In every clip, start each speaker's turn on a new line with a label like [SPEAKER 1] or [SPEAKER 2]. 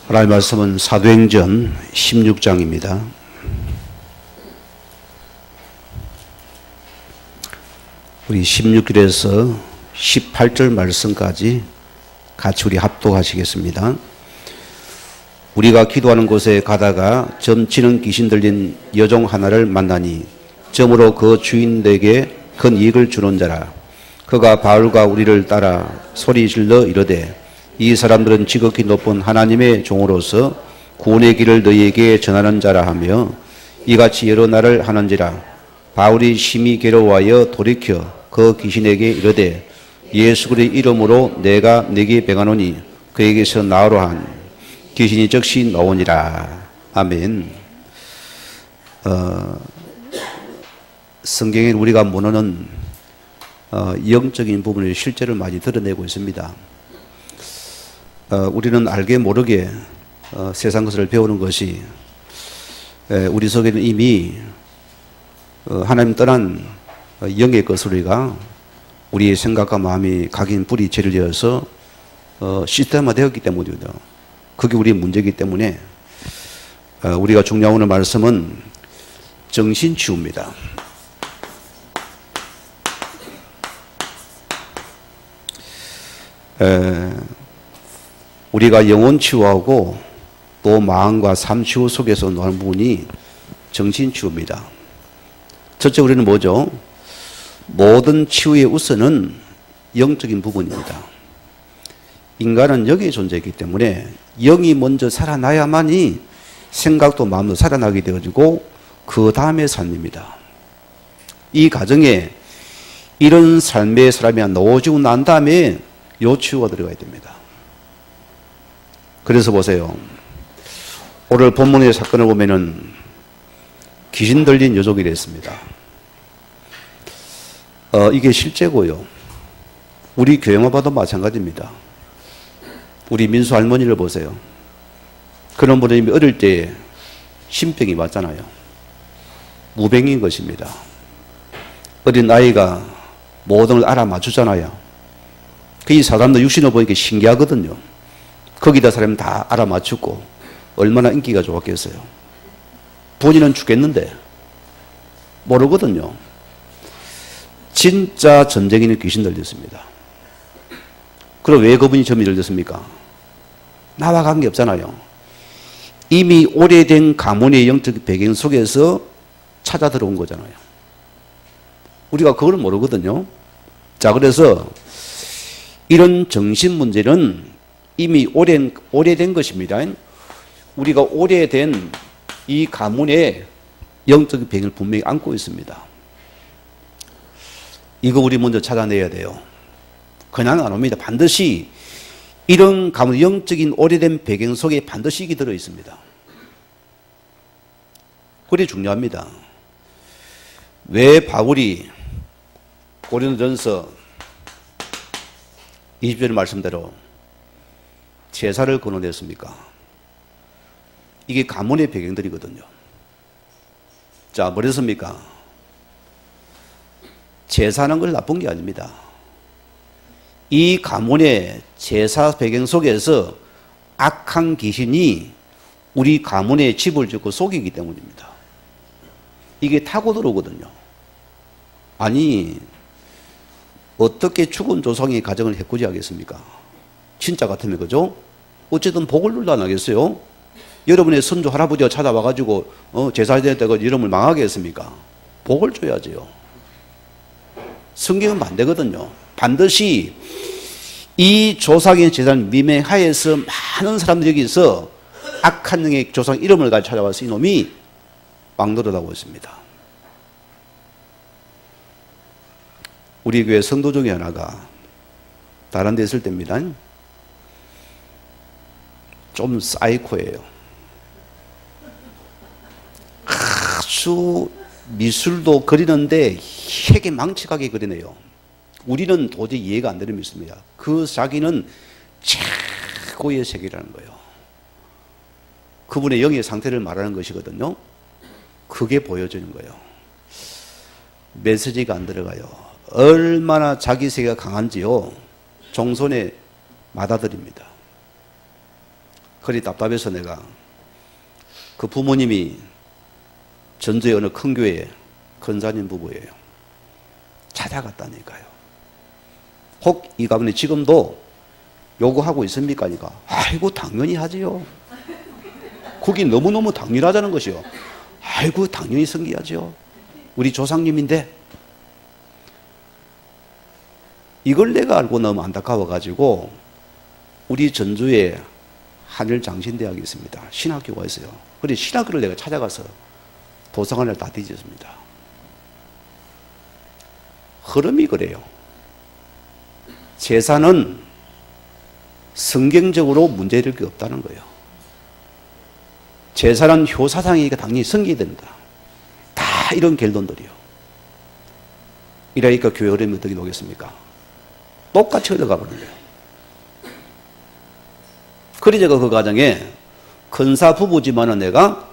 [SPEAKER 1] 하나님의 말씀은 사도행전 16장입니다. 우리 16절에서 18절 말씀까지 같이 우리 합독하시겠습니다. 우리가 기도하는 곳에 가다가 점치는 귀신 들린 여종 하나를 만나니 점으로 그 주인에게 큰 이익을 주는 자라. 그가 바울과 우리를 따라 소리 질러 이르되 이 사람들은 지극히 높은 하나님의 종으로서 구원의 길을 너희에게 전하는 자라 하며 이같이 여러 날을 하는지라. 바울이 심히 괴로워하여 돌이켜 그 귀신에게 이르되 예수 그리스도의 이름으로 내가 네게 명하노니 그에게서 나으라 한 귀신이 즉시 나오니라. 아멘. 성경에 우리가 모르는 영적인 부분을 실제로 많이 드러내고 있습니다. 우리는 알게 모르게 세상 것을 배우는 것이 우리 속에는 이미 하나님 떠난 영의 것으로가 우리의 생각과 마음이 각인 뿌리 재려져서 시스템화되었기 때문이죠. 그게 우리의 문제이기 때문에 우리가 중요한 오늘 말씀은 정신치유입니다. 우리가 영혼 치유하고 또 마음과 삶 치유 속에서 노는 부분이 정신 치유입니다. 첫째 우리는 뭐죠? 모든 치유의 우선은 영적인 부분입니다. 인간은 영의 존재이기 때문에 영이 먼저 살아나야만이 생각도 마음도 살아나게 되어지고 그 다음에 삶입니다. 이 과정에 이런 삶의 사람이 나오지고 난 다음에 요치유가 들어가야 됩니다. 그래서 보세요. 오늘 본문의 사건을 보면은 귀신 들린 여종이 됐습니다. 이게 실제고요. 우리 교회만 봐도 마찬가지입니다. 우리 민수 할머니를 보세요. 그런 분이 어릴 때 신병이 왔잖아요. 무병인 것입니다. 어린 아이가 모든 걸 알아맞추잖아요. 그 사람도 육신을 보니까 신기하거든요. 거기다 사람이 다 알아맞추고 얼마나 인기가 좋았겠어요. 본인은 죽겠는데 모르거든요. 진짜 전쟁에는 귀신 들렸습니다. 그럼 왜 그분이 점이 들렸습니까? 나와 관계없잖아요. 이미 오래된 가문의 영적 배경 속에서 찾아 들어온 거잖아요. 우리가 그걸 모르거든요. 자, 그래서 이런 정신 문제는 이미 오래된 것입니다. 우리가 오래된 이 가문의 영적 배경을 분명히 안고 있습니다. 이거 우리 먼저 찾아내야 돼요. 그냥 안 옵니다. 반드시 이런 가문 영적인 오래된 배경 속에 반드시 이게 들어 있습니다. 그게 중요합니다. 왜 바울이 고린도전서 20절 말씀대로 제사를 거론했습니까? 이게 가문의 배경들이거든요. 자, 뭐랬습니까? 제사하는 걸 나쁜 게 아닙니다. 이 가문의 제사 배경 속에서 악한 귀신이 우리 가문에 집을 짓고 속이기 때문입니다. 이게 타고 들어오거든요. 아니, 어떻게 죽은 조상이 가정을 해코지하겠습니까? 진짜 같으면 그죠? 어쨌든 복을 눌러 안 하겠어요? 여러분의 선조 할아버지가 찾아와가지고 제사했다고 이름을 망하게 했습니까? 복을 줘야지요. 성경은 반대거든요. 반드시 이 조상의 제사를 미행하여서 많은 사람들이 여기서 악한 영의 조상 이름을 가지고 찾아와서 이놈이 막노릇하고 있습니다. 우리 교회 성도 중에 하나가 다른 데 있을 때입니다. 좀 사이코예요. 아주 미술도 그리는데 되게 망측하게 그리네요. 우리는 도저히 이해가 안 되는 미술입니다. 그 자기는 최고의 세계라는 거예요. 그분의 영의 상태를 말하는 것이거든요. 그게 보여주는 거예요. 메시지가 안 들어가요. 얼마나 자기 세계가 강한지요. 종손에 맏아들입니다. 그리 답답해서 내가 그 부모님이 전주의 어느 큰 교회 권사님 부부예요. 찾아갔다니까요. 혹 이 가문이 지금도 요구하고 있습니까? 하니까 아이고 당연히 하지요. 그게 너무너무 당연하다는 것이요. 아이고 당연히 섬기야죠. 우리 조상님인데. 이걸 내가 알고 너무 안타까워가지고 우리 전주에 한일장신대학이 있습니다. 신학교가 있어요. 그래 신학교를 내가 찾아가서 도서관을 다 뒤졌습니다. 흐름이 그래요. 제사는 성경적으로 문제될 게 없다는 거예요. 제사는 효사상이니까 당연히 섬겨야 된다. 다 이런 결론들이요. 이러니까 교회 흐름이 어떻게 오겠습니까? 똑같이 흘러가 버려요. 그래 제가 그 과정에 근사 부부지만은 내가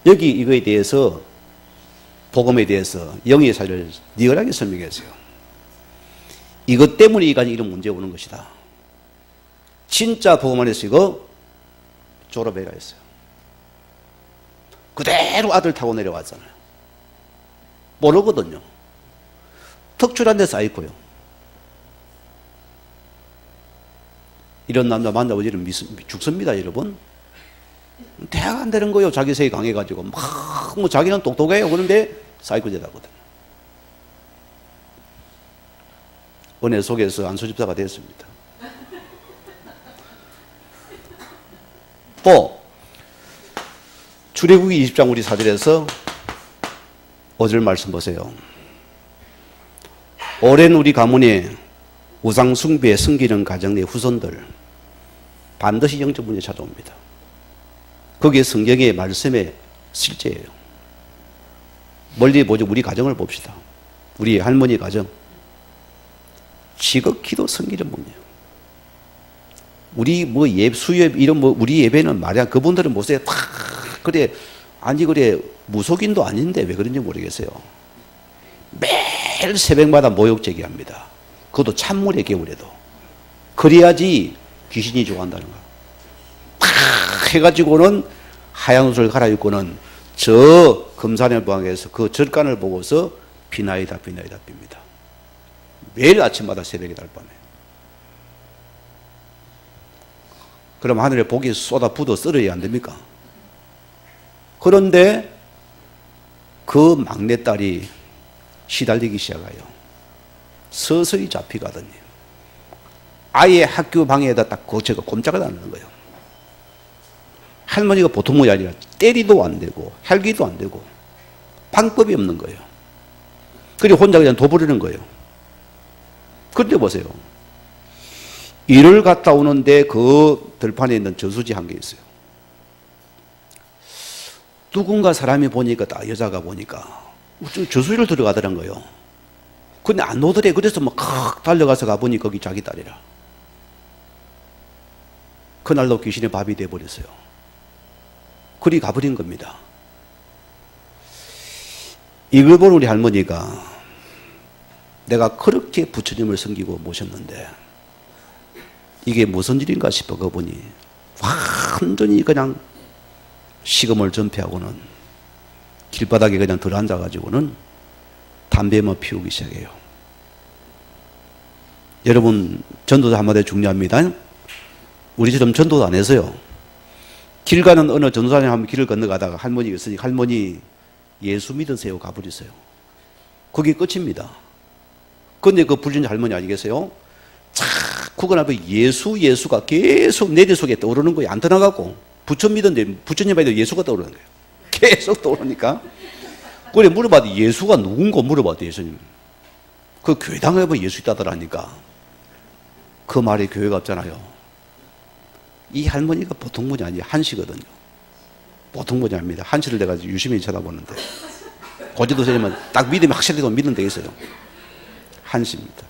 [SPEAKER 1] 여기 이거에 대해서 복음에 대해서 영의 사실을 리얼하게 설명했어요. 이것 때문에 이간이 이런 문제가 오는 것이다. 진짜 복음 안에서 이거 졸업해가 했어요. 그대로 아들 타고 내려왔잖아요. 모르거든요. 특출한 데서 있고요. 이런 남자 만나보지는 죽습니다, 여러분. 대학 안 되는 거예요. 자기 세이 강해가지고. 뭐 자기는 똑똑해요. 그런데 사이코제다거든. 은혜 속에서 안수집사가 됐습니다. 또 출애굽기 20장 우리 4절에서 5절 말씀 보세요. 오랜 우리 가문에 우상 숭배에 섬기는 가정 내 후손들 반드시 영적 문제 찾아옵니다. 그게 성경의 말씀의 실제예요. 멀리 보죠. 우리 가정을 봅시다. 우리 할머니 가정. 지극히도 섬기는 분이에요. 우리 수예배 이런 우리 예배는 말이야. 그분들은 모세에 다 그래 아니 그래 무속인도 아닌데 왜 그런지 모르겠어요. 매일 새벽마다 모욕 제기합니다. 그것도 찬물에 겨울에도. 그래야지 귀신이 좋아한다는 거야. 탁 해가지고는 하얀 옷을 갈아입고는 저 금산의 방에서 그 절간을 보고서 비나이다 빕니다. 매일 아침마다 새벽에 달밤에. 그럼 하늘에 복이 쏟아 부어 썰어야 안 됩니까? 그런데 그 막내딸이 시달리기 시작해요. 서서히 잡히거든요. 아예 학교 방에다 딱 거쳐가 꼼짝을 안 하는 거예요. 할머니가 보통 모양이 아니라 때리도 안 되고 헬기도 안 되고 방법이 없는 거예요. 그리고 혼자 그냥 도부리는 거예요. 그런데 보세요. 일을 갔다 오는데 그 들판에 있는 저수지 한 개 있어요. 누군가 사람이 보니까 딱 여자가 보니까 저수지를 들어가더란 거예요. 근데 안 오더래. 그래서 막 달려가서 가보니 거기 자기 딸이라. 그날로 귀신의 밥이 돼버렸어요. 그리 가버린 겁니다. 이걸 본 우리 할머니가 내가 그렇게 부처님을 섬기고 모셨는데 이게 무슨 일인가 싶어 그분이 완전히 그냥 식음을 전폐하고는 길바닥에 그냥 들어앉아가지고는 담배만 피우기 시작해요. 여러분 전도도 한마디 중요합니다. 우리처럼 전도도 안 해서요. 길 가는 어느 전도사님 한번 길을 건너가다가 할머니가 있으니 할머니 예수 믿으세요 가버리세요. 그게 끝입니다. 그런데 그 불신자 할머니 아니겠어요? 자꾸 그 앞에 예수가 계속 내 속에 떠오르는 거예요. 안 떠나가고 부처 믿었는데 부처님 봐도 예수가 떠오르는 거예요. 계속 떠오르니까 그래 물어봐도 예수가 누군가 물어봐도 예수님 그 교회당에 보면 예수 있다더라니까 그 말에 교회가 없잖아요. 이 할머니가 보통 분이 아니에요. 한시거든요. 보통 분이 아닙니다. 한시를 내가 유심히 쳐다보는데 고지도 선생님은 딱 믿음이 확실히 믿는 데 있어요. 한시입니다.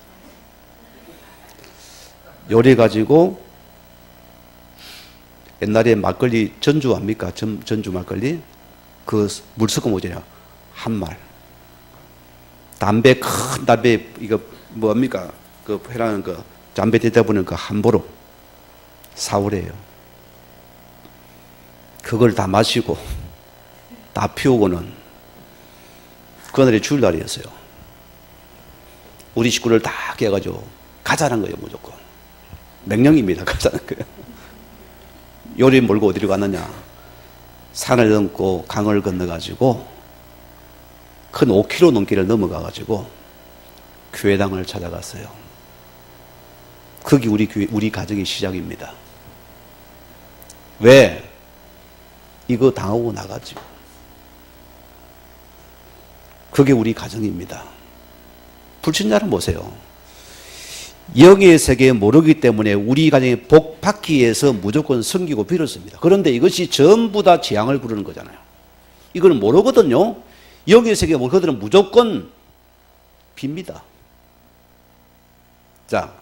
[SPEAKER 1] 요래 가지고 옛날에 막걸리 전주 압니까? 전주 막걸리 그 물 섞어 뭐잖아요. 한 말. 담배 큰 담배 이거 뭡니까? 그 해라는 그 담배 대다 보는 그 한 보로 사오래요. 그걸 다 마시고 다 피우고는 그날이 주일날이었어요. 우리 식구를 다 깨가지고 가자는 거예요. 무조건 명령입니다. 가자는 거예요. 요리 몰고 어디로 갔느냐, 산을 넘고 강을 건너가지고 큰 5km 넘기를 넘어가가지고 교회당을 찾아갔어요. 거기 우리 가정의 시작입니다. 왜? 이거 당하고 나가지고. 그게 우리 가정입니다. 불신자는 보세요. 영의 세계에 모르기 때문에 우리 가정이 복 받기 위해서 무조건 섬기고 빌었습니다. 그런데 이것이 전부 다 재앙을 부르는 거잖아요. 이걸 모르거든요. 영의 세계에 모르고 그들은 무조건 빕니다. 자,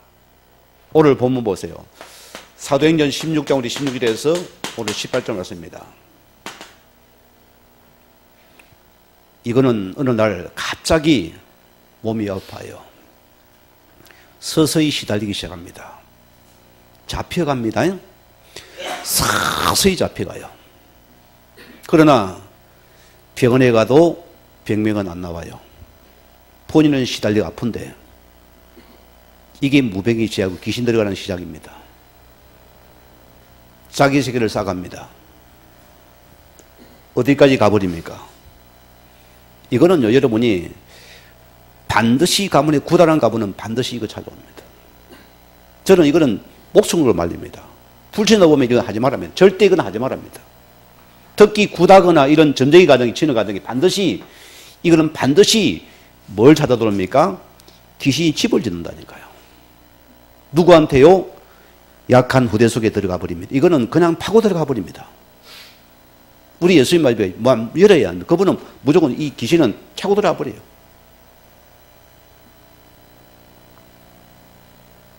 [SPEAKER 1] 오늘 본문 보세요. 사도행전 16장 우리 16절에서 오늘 18절 말씀입니다. 이거는 어느 날 갑자기 몸이 아파요. 서서히 시달리기 시작합니다. 잡혀갑니다. 서서히 잡혀가요. 그러나 병원에 가도 병명은 안 나와요. 본인은 시달리고 아픈데 이게 무병이 지하고 귀신 들어가는 시작입니다. 자기 세계를 쌓아갑니다. 어디까지 가버립니까? 이거는요, 여러분이 반드시 가문에 구달한 가문은 반드시 이거 찾아옵니다. 저는 이거는 목숨으로 말립니다. 불신자 보면 이거 하지 말라면 절대 이건 하지 말랍니다. 특히 구다거나 이런 전쟁의 가정이 치는 가정이 반드시 이거는 반드시 뭘 찾아 들어옵니까? 귀신이 집을 짓는다니까요. 누구한테요? 약한 후대 속에 들어가 버립니다. 이거는 그냥 파고 들어가 버립니다. 우리 예수님 말씀에 뭐 열어야 합니다. 그분은 무조건 이 귀신은 차고 들어가 버려요.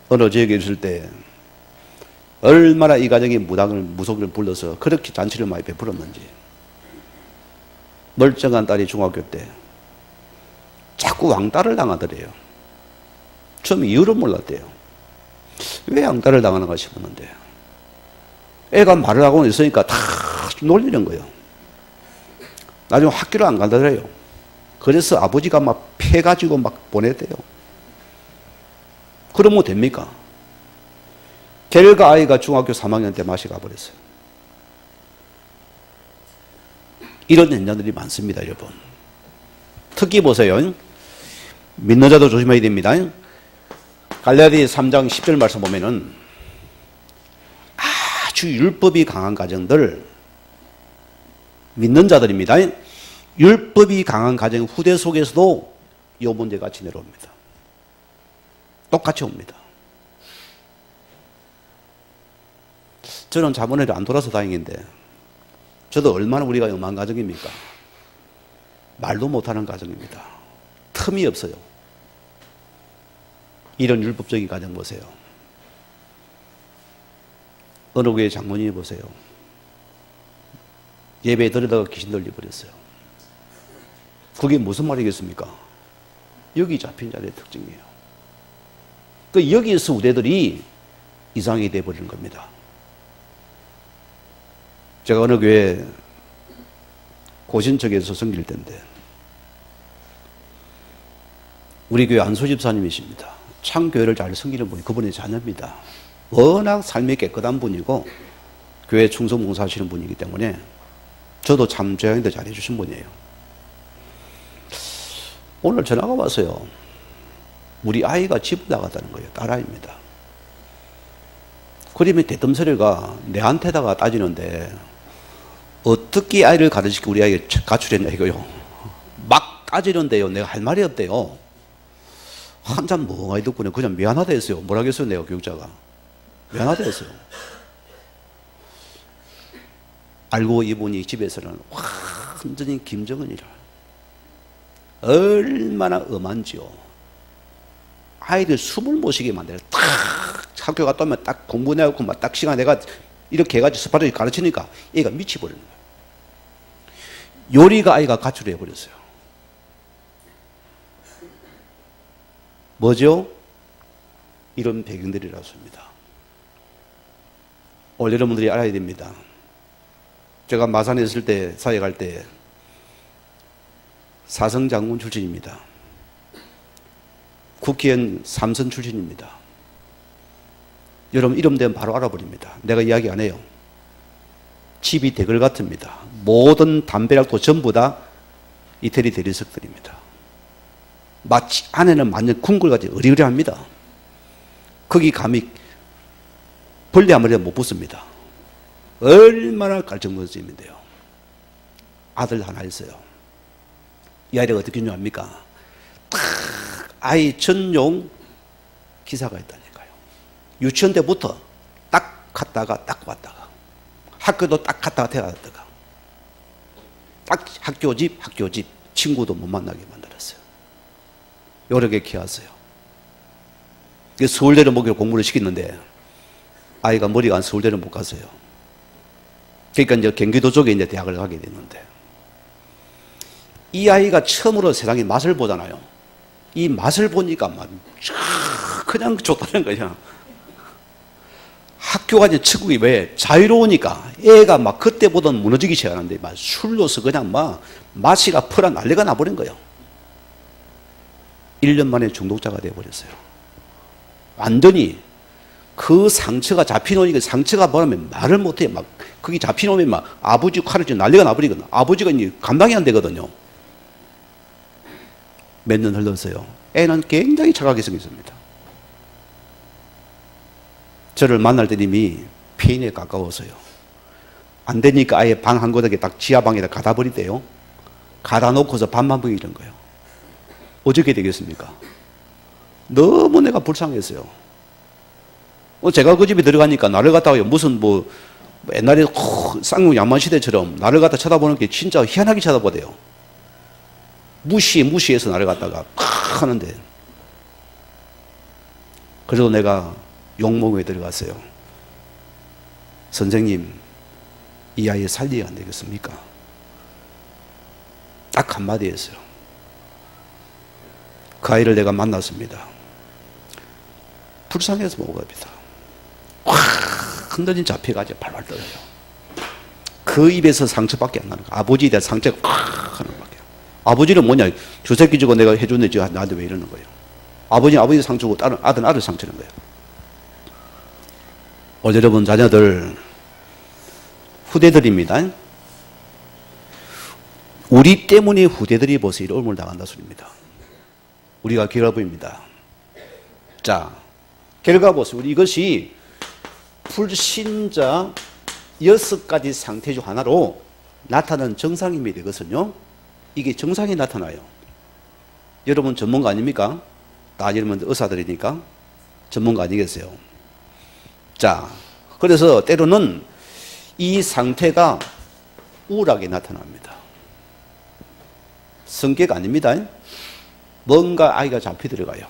[SPEAKER 1] 어느 지역에 있을 때 얼마나 이 가정이 무속을 불러서 그렇게 잔치를 많이 베풀었는지. 멀쩡한 딸이 중학교 때 자꾸 왕따를 당하더래요. 처음에 이유를 몰랐대요. 왜 왕따를 당하는가 싶었는데 애가 말을 하고 있으니까 다 놀리는 거예요. 나중에 학교를 안 간다더래요. 그래서 아버지가 막 패가지고 막 보내대요. 그러면 됩니까? 결과 아이가 중학교 3학년 때 맛이 가버렸어요. 이런 현장들이 많습니다, 여러분. 특히 보세요. 믿는 자도 조심해야 됩니다. 갈라디 3장 10절 말씀 보면은 아주 율법이 강한 가정들, 믿는 자들입니다. 율법이 강한 가정 후대 속에서도 이 문제 같이 내려옵니다. 똑같이 옵니다. 저는 자본회를 안 돌아서 다행인데 저도 얼마나 우리가 엄한 가정입니까? 말도 못하는 가정입니다. 틈이 없어요. 이런 율법적인 가정 보세요. 어느 교회 장모님이 보세요. 예배에 들여다가 귀신 들려버렸어요. 그게 무슨 말이겠습니까? 여기 잡힌 자리의 특징이에요. 그 여기에서 우대들이 이상이 돼버리는 겁니다. 제가 어느 교회 고신척에서 섬길 때인데 우리 교회 안수 집사님이십니다. 참 교회를 잘 섬기는 분이 그분의 자녀입니다. 워낙 삶이 깨끗한 분이고 교회 충성 봉사하시는 분이기 때문에 저도 참 제한테 잘해주신 분이에요. 오늘 전화가 왔어요. 우리 아이가 집을 나갔다는 거예요. 딸아이입니다. 그러면 대뜸소리가 내한테다가 따지는데 어떻게 아이를 가르치고 우리 아이를 가출했냐 이거요. 막 따지는데요. 내가 할 말이 없대요. 한참 멍하니 듣고는 그냥 미안하다 했어요. 뭐라 했어요, 내가 교육자가. 미안하다 했어요. 알고 이분이 집에서는 완전히 김정은이라. 얼마나 엄한지요. 아이들 숨을 못 쉬게 만들어요. 딱 학교 갔다 오면 딱 공부 내고 막 딱 시간 내가 이렇게 해가지고 스파르게 가르치니까 얘가 미치버리는 거예요. 요리가 아이가 가출해 버렸어요. 뭐죠? 이런 배경들이라서 합니다. 오늘 여러분들이 알아야 됩니다. 제가 마산에 있을 때, 사역할 때 사성장군 출신입니다. 국회의원 3선 출신입니다. 여러분 이름 되면 바로 알아버립니다. 내가 이야기 안 해요. 집이 대궐 같습니다. 모든 담배락도 전부 다 이태리 대리석들입니다. 마치 안에는 완전 궁궐같이 으리으리합니다. 거기 감히 벌레 한 마리도 못 붙습니다. 얼마나 깔정거집인데요. 아들 하나 있어요. 이 아이가 어떻게 중요합니까? 딱 아이 전용 기사가 있다니까요. 유치원 때부터 딱 갔다가 딱 왔다가 학교도 딱 갔다가 태어났다가 딱 학교 집 친구도 못 만나게 만들었어요. 여러 개 키웠어요. 서울대를 목요일 공부를 시켰는데 아이가 머리가 안 서울대를 못 갔어요. 그러니까 이제 경기도 쪽에 이제 대학을 가게 됐는데 이 아이가 처음으로 세상의 맛을 보잖아요. 이 맛을 보니까 막 그냥 좋다는 거야. 학교가 이제 천국이 왜 자유로우니까 애가 막 그때보다는 무너지기 시작하는데 막 술로서 그냥 막 마시가 퍼라 난리가 나버린 거예요. 1년 만에 중독자가 되어버렸어요. 완전히 그 상처가 잡히놓으니까 상처가 뭐라면 말을 못해. 막 거기 잡히놓으면 막 아버지 칼을 쥐고 난리가 나버리거든. 아버지가 이제 감당이 안 되거든요. 몇 년 흘렀어요. 애는 굉장히 착하게 생겼습니다. 저를 만날 때 이미 폐인에 가까워서요. 안 되니까 아예 방 한 곳에 딱 지하방에다 가다 버리대요. 가다 놓고서 밥만 먹이는 거예요. 어떻게 되겠습니까? 너무 내가 불쌍했어요. 제가 그 집에 들어가니까 나를 갖다가 무슨 뭐 옛날에 쌍용 양만 시대처럼 나를 갖다 쳐다보는 게 진짜 희한하게 쳐다보대요. 무시해서 나를 갖다가 하는데 그래도 내가 욕먹에 들어갔어요. 선생님, 이 아이 살려야 안 되겠습니까? 딱 한마디 했어요. 그 아이를 내가 만났습니다. 불쌍해서 못 갑니다. 확 흔들린 잡혀가지고 발발 떨어요. 그 입에서 상처밖에 안 나는 거야. 아버지에 대한 상처가 확 하는 거야. 아버지는 뭐냐? 저 새끼 저거 내가 해줬는데 나한테 왜 이러는 거예요? 아버지는 아버지 상처고 아들은 아들 상처는 거예요. 여러분 자녀들 후대들입니다. 우리 때문에 후대들이 벌써 이런 올물 당한다 소리입니다. 우리가 결과부입니다. 자, 결과 보세요. 이것이 불신자 6가지 상태 중 하나로 나타나는 정상입니다. 이것은요. 이게 정상이 나타나요. 여러분 전문가 아닙니까? 다 여러분 의사들이니까 전문가 아니겠어요? 자, 그래서 때로는 이 상태가 우울하게 나타납니다. 성격 아닙니다. 뭔가 아이가 잡혀 들어가요.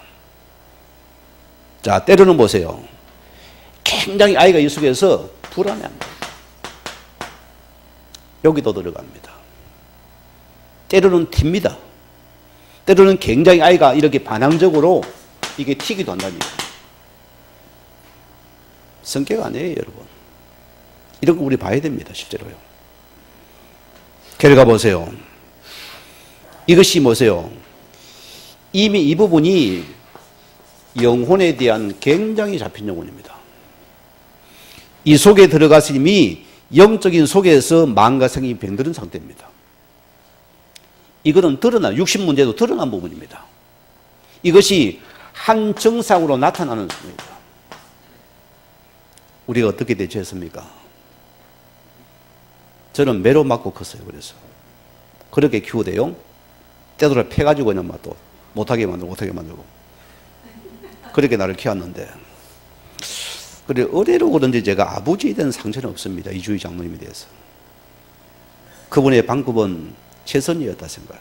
[SPEAKER 1] 자, 때로는 보세요. 굉장히 아이가 이 속에서 불안해합니다. 여기도 들어갑니다. 때로는 튑니다. 때로는 굉장히 아이가 이렇게 반항적으로 이게 튀기도 한다니까. 성격 아니에요, 여러분. 이런 거 우리 봐야 됩니다, 실제로요. 결과 보세요. 이것이 뭐세요? 이미 이 부분이 영혼에 대한 굉장히 잡힌 영혼입니다. 이 속에 들어가서 이미 영적인 속에서 마음과 생각이 병드는 상태입니다. 이거는 드러난, 육신 문제도 드러난 부분입니다. 이것이 한 증상으로 나타나는 겁니다. 우리가 어떻게 대처했습니까? 저는 매로 맞고 컸어요. 그래서 그렇게 키우대요. 때돌아 패가지고 그냥 막 또 못하게 만들고 그렇게 나를 키웠는데, 그래 의외로 그런지 제가 아버지에 대한 상처는 없습니다. 이주희 장로님에 대해서. 그분의 방법은 최선이었다 생각.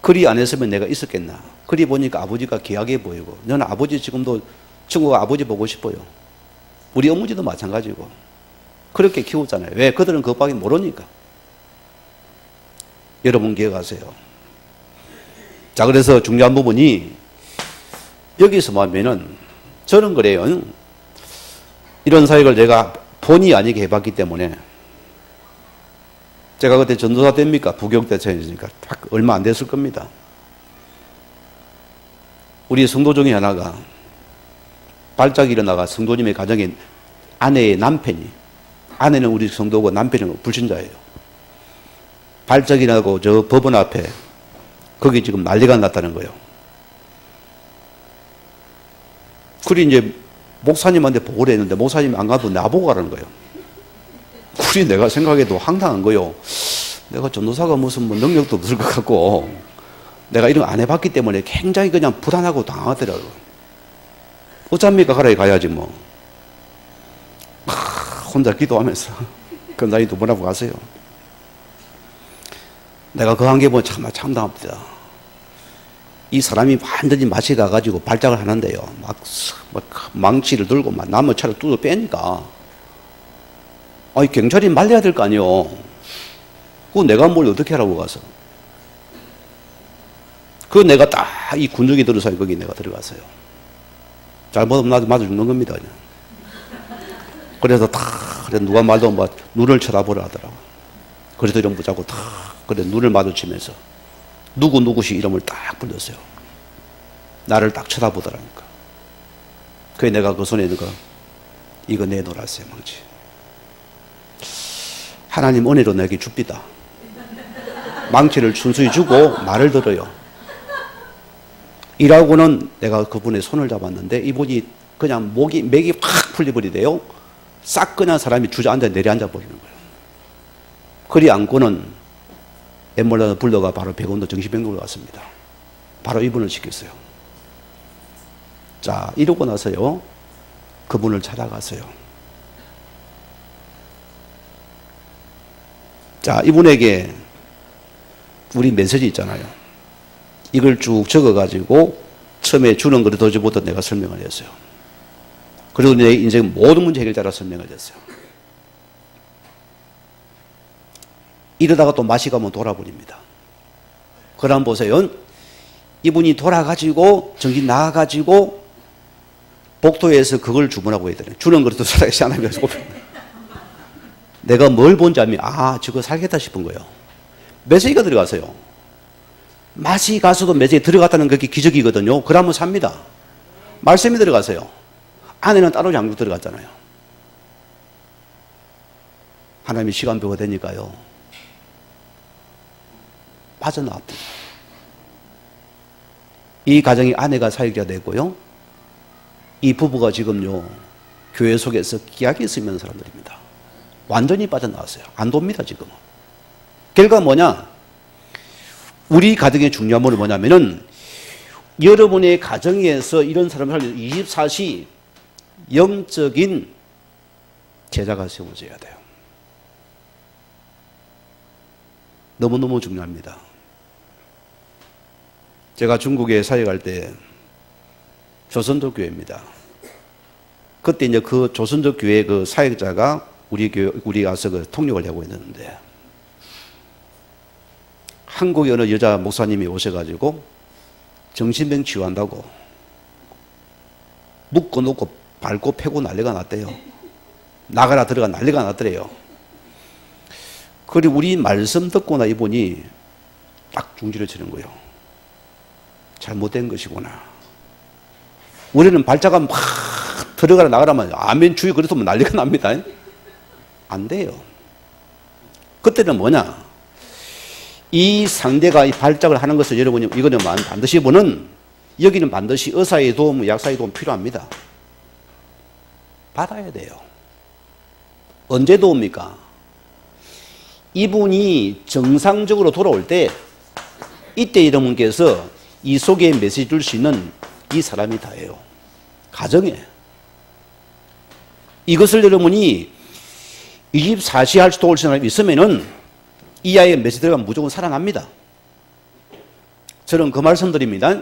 [SPEAKER 1] 그리 안 했으면 내가 있었겠나. 그리 보니까 아버지가 귀하게 보이고, 저는 아버지 지금도 친구가 아버지 보고 싶어요. 우리 어머니도 마찬가지고. 그렇게 키웠잖아요. 왜? 그들은 그것밖에 모르니까. 여러분 기억하세요. 자, 그래서 중요한 부분이 여기서 보면은 저는 그래요. 이런 사역을 내가 본의 아니게 해봤기 때문에 제가 그때 전도사 됩니까? 부교육대처이니까 딱 얼마 안 됐을 겁니다. 우리 성도 중에 하나가 발작이 일어나가 성도님의 가정에 아내의 남편이, 아내는 우리 성도고 남편은 불신자예요. 발작이 나고 저 법원 앞에 거기 지금 난리가 났다는 거예요. 그리 이제 목사님한테 보고를 했는데 목사님이 안 가도 나보고 가라는 거예요. 그리 내가 생각해도 황당한 거예요. 내가 전도사가 무슨 뭐 능력도 없을 것 같고 내가 이런 거 안 해봤기 때문에 굉장히 그냥 불안하고 당하더라고요. 어쩝니까? 가라에 가야지 뭐. 혼자 기도하면서 건사님 2번 하고 가세요. 내가 그 한 게 보면 참 참담합니다. 이 사람이 완전히 맛이 가가지고 발작을 하는데요. 막 망치를 들고 막 나무 차를 뚜어 빼니까. 아니, 경찰이 말려야 될 거 아니요. 그거 내가 뭘 어떻게 하라고 가서. 그거 내가 딱 이 군중이 들어서 거기 내가 들어갔어요. 잘못하면 나도 맞아 죽는 겁니다, 그냥. 그래서 그래 누가 말도 막 눈을 쳐다보라 하더라고. 그래서 이름 붙잡고 그래 눈을 마주치면서 누구시 이름을 딱 불렀어요. 나를 딱 쳐다보더라니까. 그게 내가 그 손에 있는 거 이거 내놓으라세요, 망치. 하나님 은혜로 내게 줍니다. 망치를 순수히 주고 말을 들어요. 이라고는 내가 그분의 손을 잡았는데 이분이 그냥 맥이 확 풀려버리대요. 싹 그냥 사람이 주저앉아 내려앉아 버리는 거예요. 그리 안고는 앰뷸런스 불러가 바로 백운도 정신병동으로 갔습니다. 바로 입원을 시켰어요. 자, 이러고 나서요, 그분을 찾아갔어요. 자, 이분에게 우리 메시지 있잖아요. 이걸 쭉 적어가지고 처음에 주는 거를 도저부터 내가 설명을 했어요. 그리고 내 인생 모든 문제 해결자라 설명을 했어요. 이러다가 또 맛이 가면 돌아버립니다. 그럼 보세요. 이분이 돌아가지고 정신 나가가지고 복도에서 그걸 주문하고 있더래요. 주는 거를 또 살아계시 않으면 내가 뭘 본지 알면 저거 살겠다 싶은 거예요. 메시지가 들어가서요. 맛이 가서도 메시지 들어갔다는 그게 기적이거든요. 그러면 삽니다. 말씀이 들어가서요. 안에는 따로 양육 들어갔잖아요. 하나님이 시간표가 되니까요. 빠져나왔다. 이 가정이 아내가 사역자 되고요. 이 부부가 지금요. 교회 속에서 기약이 있으면 사람들입니다. 완전히 빠져나왔어요. 안 돕니다, 지금은. 결과 뭐냐? 우리 가정의 중요한 건 뭐냐면은 여러분의 가정에서 이런 사람을 살려 24시 영적인 제자가 세워져야 돼요. 너무너무 중요합니다. 제가 중국에 사역할 때 조선족 교회입니다. 그때 이제 그 조선족 교회 그 사역자가 우리 가서 그 통역을 하고 있는데 한국에 어느 여자 목사님이 오셔가지고 정신병 치유한다고 묶어놓고 밟고 패고 난리가 났대요. 나가라 들어가 난리가 났더래요. 그리고 우리 말씀 듣고나 이분이 딱 중지를 치는 거예요. 잘못된 것이구나. 우리는 발자가 막 들어가라 나가라면 아멘 주의 그랬으면 난리가 납니다. 안 돼요. 그때는 뭐냐? 이 상대가 이 발작을 하는 것을 여러분이 이거는 반드시 보는 여기는 반드시 의사의 도움, 약사의 도움 필요합니다. 받아야 돼요. 언제 도웁니까? 이분이 정상적으로 돌아올 때 이때 여러분께서 이 속에 메시지 줄 수 있는 이 사람이 다예요. 가정에. 이것을 여러분이 24시 할 수 도울 사람이 있으면은 이 아이의 메시지 들어가면 무조건 살아납니다. 저는 그 말씀 드립니다.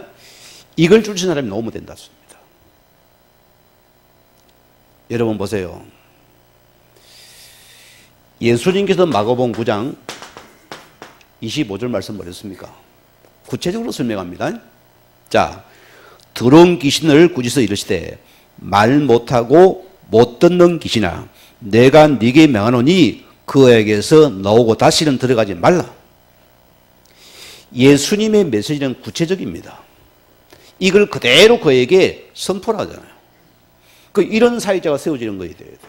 [SPEAKER 1] 이걸 줄 수 있는 사람이 나오면 된다. 여러분 보세요. 예수님께서 마가복음 9장 25절 말씀 뭐랬습니까? 구체적으로 설명합니다. 자, 더러운 귀신을 꾸짖어 이르시되 말 못하고 못 듣는 귀신아 내가 네게 명하노니 그에게서 나오고 다시는 들어가지 말라. 예수님의 메시지는 구체적입니다. 이걸 그대로 그에게 선포를 하잖아요. 이런 사회자가 세워지는 거에 대해서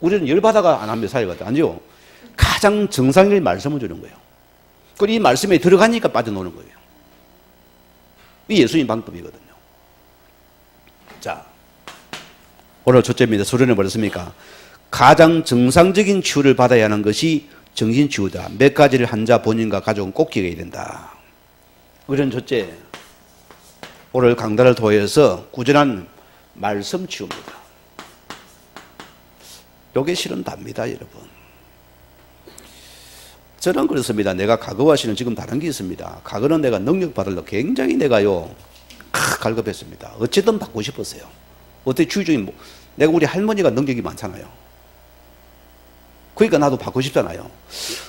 [SPEAKER 1] 우리는 열받아가 안 합니다. 사회가 아니요. 가장 정상적인 말씀을 주는 거예요. 이 말씀에 들어가니까 빠져노는 거예요. 이 예수님 방법이거든요. 자, 오늘 첫째입니다. 소련을 버렸습니까? 가장 정상적인 치유를 받아야 하는 것이 정신치유다. 몇 가지를 환자 본인과 가족은 꼭 기억해야 된다. 우리는 첫째, 오늘 강단을 통해서 꾸준한 말씀 치유입니다. 요게 실은 답니다, 여러분. 저는 그렇습니다. 내가 과거와 실은 지금 다른 게 있습니다. 과거는 내가 능력 받으려고 굉장히 내가요, 갈급했습니다. 어쨌든 받고 싶었어요. 어떻게 주의적인, 내가 우리 할머니가 능력이 많잖아요. 그러니까 나도 받고 싶잖아요.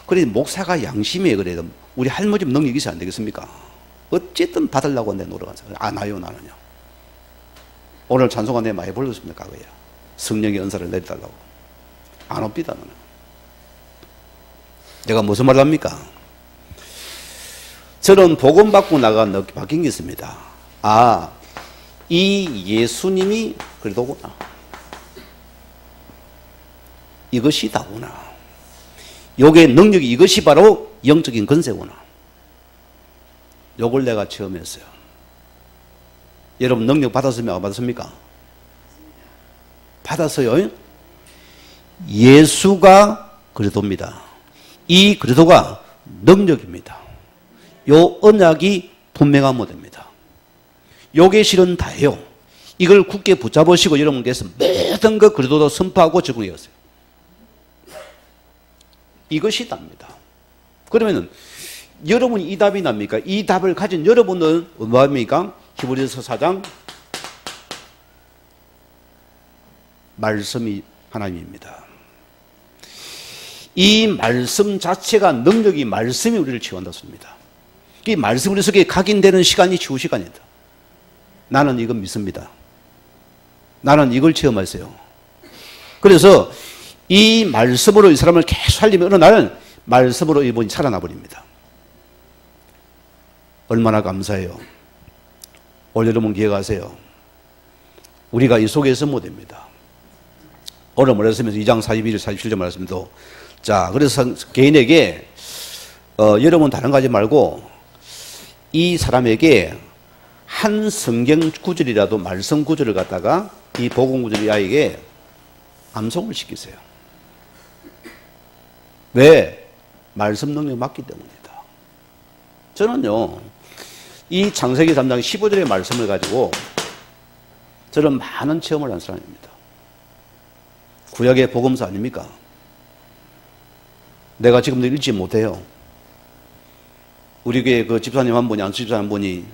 [SPEAKER 1] 그래, 목사가 양심에 그래도 우리 할머니 능력이 있어야 안 되겠습니까? 어쨌든 받으려고 내 노력하잖아요. 안 와요, 나는요. 오늘 찬송가 내 많이 불렀습니다, 과거에. 성령의 은사를 내려달라고. 안 옵니다, 나는. 내가 무슨 말을 합니까? 저는 복음 받고 나가 바뀐 게 있습니다. 아, 이 예수님이 그래도구나. 이것이 다구나. 요게 능력이 이것이 바로 영적인 권세구나. 요걸 내가 체험했어요. 여러분 능력 받았습니까? 안 받았습니까? 받았어요. 예수가 그리스도입니다. 이 그리스도가 능력입니다. 요 언약이 분명하면 됩니다. 요게 실은 다예요. 이걸 굳게 붙잡으시고 여러분께서 모든 것 그리스도도 선포하고 적용해왔어요. 이것이 답니다. 그러면은 여러분이 이 답이 납니까? 이 답을 가진 여러분은 뭐합니까? 히브리서 4장 말씀이 하나님입니다. 이 말씀 자체가 능력이 말씀이 우리를 치유한다습니다. 이 말씀 우리 속에 각인되는 시간이 치유 시간이다. 나는 이건 믿습니다. 나는 이걸 체험했어요. 그래서 이 말씀으로 이 사람을 계속 살리면 어느 날은 말씀으로 이분이 살아나 버립니다. 얼마나 감사해요. 올 여러분 기억하세요. 우리가 이 속에서 못 됩니다. 오늘 말씀에서 2장 41절 47절 말씀도 자, 그래서 개인에게 여러분 다른 거 하지 말고 이 사람에게 한 성경 구절이라도 말씀 구절을 갖다가 이 복음 구절 이 아이에게 암송을 시키세요. 왜? 말씀 능력 맞기 때문이다. 저는요, 이 창세기 3장 15절의 말씀을 가지고 저는 많은 체험을 한 사람입니다. 구약의 복음서 아닙니까? 내가 지금도 읽지 못해요. 우리 교회 그 집사님 한 분이, 안수 집사님 한 분이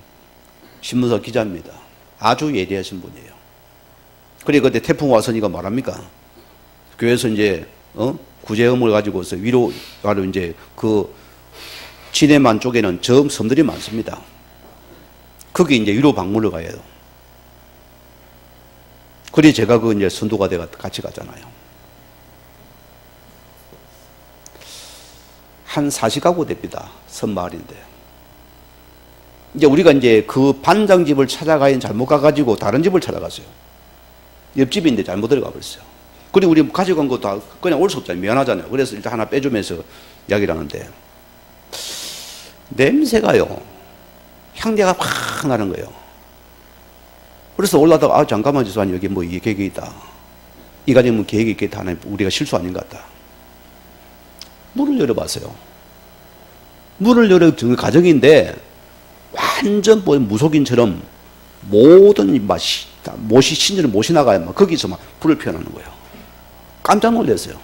[SPEAKER 1] 신문서 기자입니다. 아주 예리하신 분이에요. 그래, 그때 태풍 와서니까 말합니까? 교회에서 이제, 구제음을 가지고서 위로, 바로 이제 그 진해만 쪽에는 저 섬들이 많습니다. 거기 이제 위로 방문을 가야 해요. 그래, 제가 그 이제 선도가 돼가 같이 가잖아요. 한 40가구 됩니다. 섬마을인데. 이제 우리가 이제 그 반장 집을 찾아가긴 잘못 가가지고 다른 집을 찾아갔어요. 옆집인데 잘못 들어가 버렸어요. 그리고 우리 가져간 것도 그냥 올 수 없잖아요. 미안하잖아요. 그래서 일단 하나 빼주면서 이야기를 하는데, 냄새가요, 향내가 확 나는 거예요. 그래서 올라다가, 아, 잠깐만, 지수님, 여기 뭐 이게 계획이 있다. 이 가정 뭐 계획이 있겠다. 하나 우리가 실수 아닌 것 같다. 문을 열어봤어요. 문을 열어 그 가정인데, 완전 뭐 무속인처럼 모든 신전을 모시 나가야 막 거기서 막 불을 피워나는 거예요. 깜짝 놀랐어요.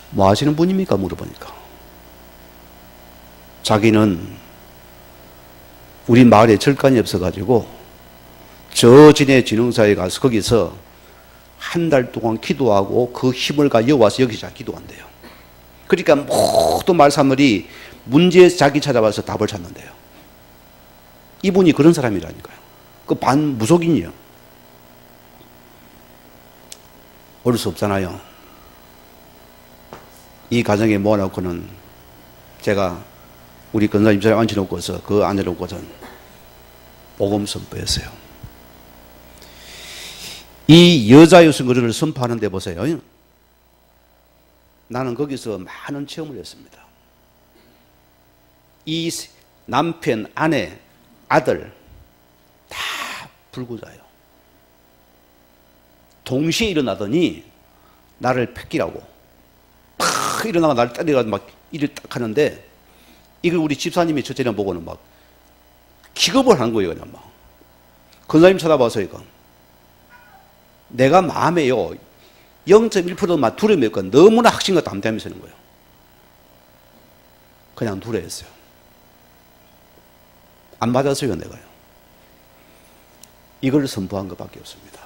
[SPEAKER 1] 뭐 하시는 분입니까? 물어보니까. 자기는 우리 마을에 절간이 없어가지고 저 진해 진흥사에 가서 거기서 한 달 동안 기도하고 그 힘을 가져와서 여기서 기도한대요. 그러니까 모든 마을 사람들이 문제에서 자기 찾아와서 답을 찾는데요. 이분이 그런 사람이라니까요. 그 반무속인이요. 어릴 수 없잖아요. 이 가정에 모아놓고는 제가 우리 권사님 자리에 앉혀놓고서 그 앉아놓고서는 복음 선포했어요. 이 여자의 선거를 선포하는 데 보세요. 나는 거기서 많은 체험을 했습니다. 이 남편, 아내, 아들 다 불구자예요. 동시에 일어나더니 나를 뺏기라고 팍 일어나가 나를 때리라고 막 일을 딱 하는데 이걸 우리 집사님이 첫째랑 보고는 막 기겁을 하는 거예요. 그냥 막 권사님 쳐다봐서 이거 내가 마음에요 0.1%만 두려움이었고 너무나 확신과 담대함이 서는 거예요. 그냥 두려워했어요. 안 맞았어요. 내가요. 이걸 선포한 것밖에 없습니다.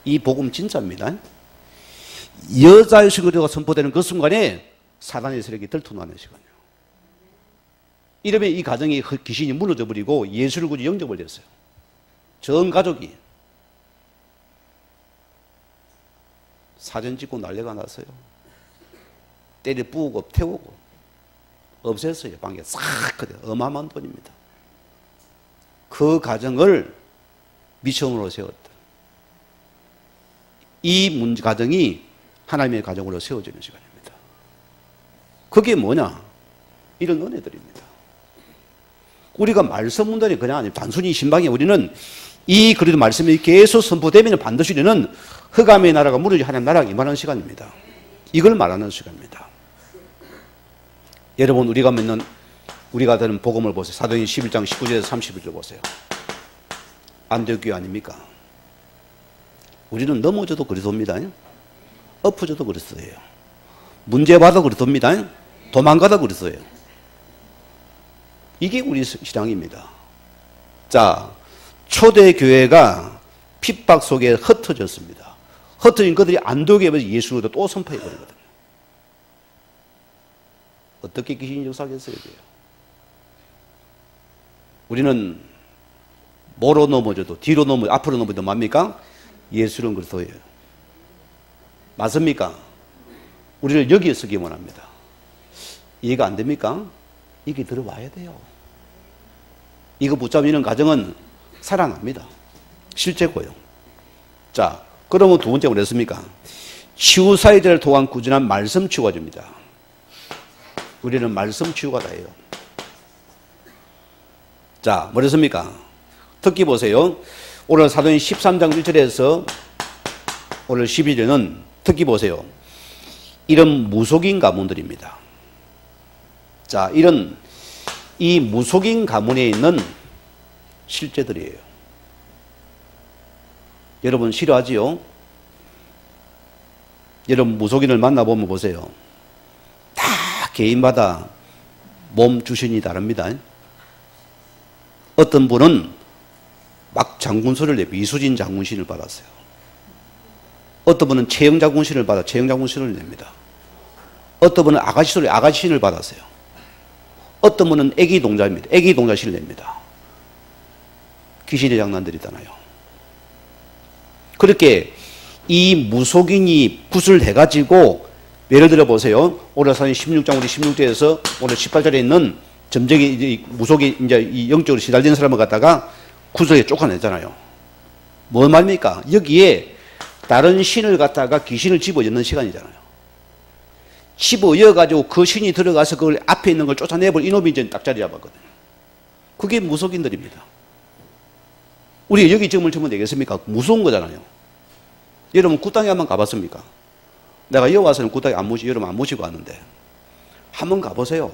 [SPEAKER 1] 이 복음 진짜입니다. 여자의 시그리가 선포되는 그 순간에 사단의 세력이 들통나는 시간이에요. 이러면 이 가정이 귀신이 무너져 버리고 예수를 굳이 영접을 했어요. 전 가족이 사진 찍고 난리가 났어요. 때려 부우고 태우고 없앴어요. 방에 싹 그대로. 어마어마한 돈입니다. 그 가정을 미션으로 세웠다. 이 가정이 하나님의 가정으로 세워지는 시간입니다. 그게 뭐냐? 이런 은혜들입니다. 우리가 말씀 문단이 그냥 아니에요. 단순히 신방에 우리는 이 그리도 말씀이 계속 선포되면 반드시 우리는 흑암의 나라가 무너지 하나님 나라가 임하는 시간입니다. 이걸 말하는 시간입니다. 여러분 우리가 믿는 우리가 되는 복음을 보세요. 사도행전 11장 19절에서 31절 보세요. 안디옥 아닙니까? 우리는 넘어져도 그리스도입니다. 엎어져도 그리스도예요. 문제받아도 그리스도입니다. 도망가도 그리스도예요. 이게 우리 신앙입니다. 자, 초대교회가 핍박 속에 흩어졌습니다. 흩어진 그들이 안디옥에 예수를 또 선포해버리거든요. 어떻게 귀신이 역사하겠어요? 우리는 뭐로 넘어져도 뒤로 넘어져도 앞으로 넘어져도 뭡니까? 예수는 그리스도예요. 맞습니까? 우리를 여기에 서기 원합니다. 이해가 안 됩니까? 이게 들어와야 돼요. 이거 붙잡는 가정은 살아납니다. 실제고요. 자, 그러면 두 번째 뭐랬습니까? 치유사회자를 통한 꾸준한 말씀 치유가 줍니다. 우리는 말씀 치유가 다예요. 자, 뭐랬습니까? 특히 보세요. 오늘 사도행 13장 1절에서 오늘 12절에는 특히 보세요. 이런 무속인 가문들입니다. 자, 이런 이 무속인 가문에 있는 실제들이에요. 여러분 싫어하지요? 여러분 무속인을 만나보면 보세요. 다 개인마다 몸 주신이 다릅니다. 어떤 분은 막 장군소리를 내고 이수진 장군신을 받았어요. 어떤 분은 최영 장군신을 받아 최영 장군신을 냅니다. 어떤 분은 아가씨 소리 아가씨신을 받았어요. 어떤 분은 애기 동자입니다. 애기 동자신을 냅니다. 귀신의 장난들이잖아요. 그렇게 이 무속인이 굿을 해가지고 예를 들어 보세요. 오늘 사진 16장 우리 16절에서 오늘 18절에 있는 점쟁이 무속이 이제 이 영적으로 시달리는 사람을 갖다가 구석에 쫓아냈잖아요. 뭐 말입니까? 여기에 다른 신을 갖다가 귀신을 집어넣는 시간이잖아요. 집어넣어가지고 그 신이 들어가서 그걸 앞에 있는 걸 쫓아내버려 이놈이 이제 딱 자리 잡았거든요. 그게 무속인들입니다. 우리 여기 점을 치면 되겠습니까? 무서운 거잖아요. 여러분 굿당에 한번 가봤습니까? 내가 여기 와서는 굿당에 여러분 안 모시고 왔는데 한번 가보세요.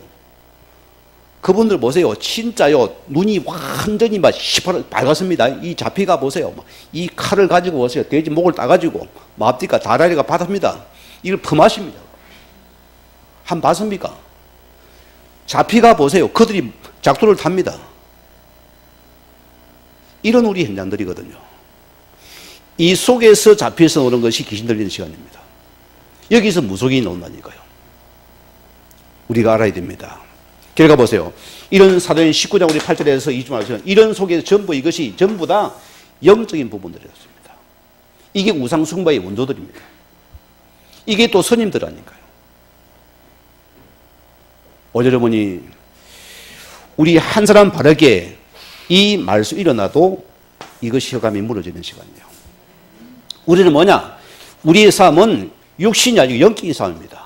[SPEAKER 1] 그분들 보세요. 진짜요. 눈이 완전히 막 시퍼렇게 밝았습니다. 이 잡히가 보세요. 이 칼을 가지고 보세요. 돼지 목을 따가지고 앞뒤가 다라리가 바닥입니다. 이걸 품하십니다. 한 봤습니까? 잡히가 보세요. 그들이 작두를 탑니다. 이런 우리 현장들이거든요. 이 속에서 잡혀서 오는 것이 귀신 들리는 시간입니다. 여기서 무속인이 나온다니까요. 우리가 알아야 됩니다. 결과 보세요. 이런 사도행 19장 우리 8절에서 2주 말씀 이런 속에서 전부 이것이 전부 다 영적인 부분들이었습니다. 이게 우상숭배의 원조들입니다. 이게 또 스님들 아닌가요? 여러분이 우리 한 사람 바르게 이 말씀 일어나도 이것이 혈감이 무너지는 시간이에요. 우리는 뭐냐? 우리의 삶은 육신이 아니고 영적인 삶입니다.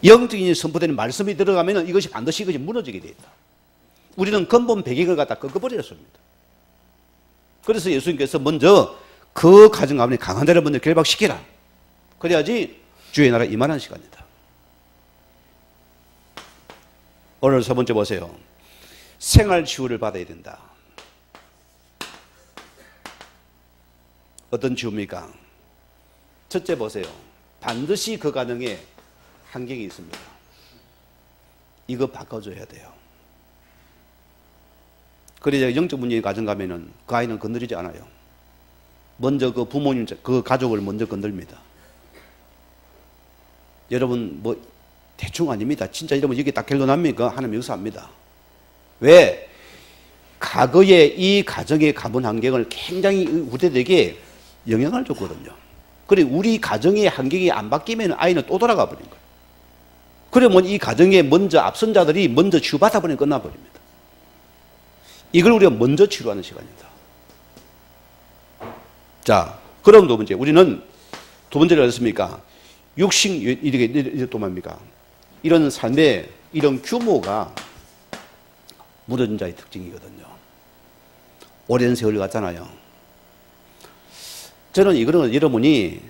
[SPEAKER 1] 영적인 선포되는 말씀이 들어가면 이것이 반드시 이것이 무너지게 되어 있다. 우리는 근본 배경을 갖다 꺾어버렸습니다. 그래서 예수님께서 먼저 그 가정 가운데 강한 자를 먼저 결박시키라. 그래야지 주의 나라 임하는 시간이다. 오늘 세 번째 보세요. 생활 치유를 받아야 된다. 어떤 치유입니까? 첫째 보세요. 반드시 그 가정에 환경이 있습니다. 이거 바꿔줘야 돼요. 그래야 영적 문제의 가정 가면은 그 아이는 건드리지 않아요. 먼저 그 부모님, 그 가족을 먼저 건들입니다. 여러분, 뭐, 대충 아닙니다. 진짜 여러분, 여기 딱 결론납니까? 하나님 역사합니다. 왜? 과거에 이 가정의 가문 환경을 굉장히 후대들에게 영향을 줬거든요. 그래, 우리 가정의 환경이 안 바뀌면 아이는 또 돌아가 버린 거예요. 그러면 이 가정에 먼저 앞선 자들이 먼저 치유받아 버리면 끝나버립니다. 이걸 우리가 먼저 치료하는 시간입니다. 자, 그럼 두 번째. 우리는 두 번째로 했습니까? 육신, 이렇게 또 뭡니까? 이런 삶의 이런 규모가 무너진 자의 특징이거든요. 오랜 세월을 갔잖아요. 저는 이거는 여러분이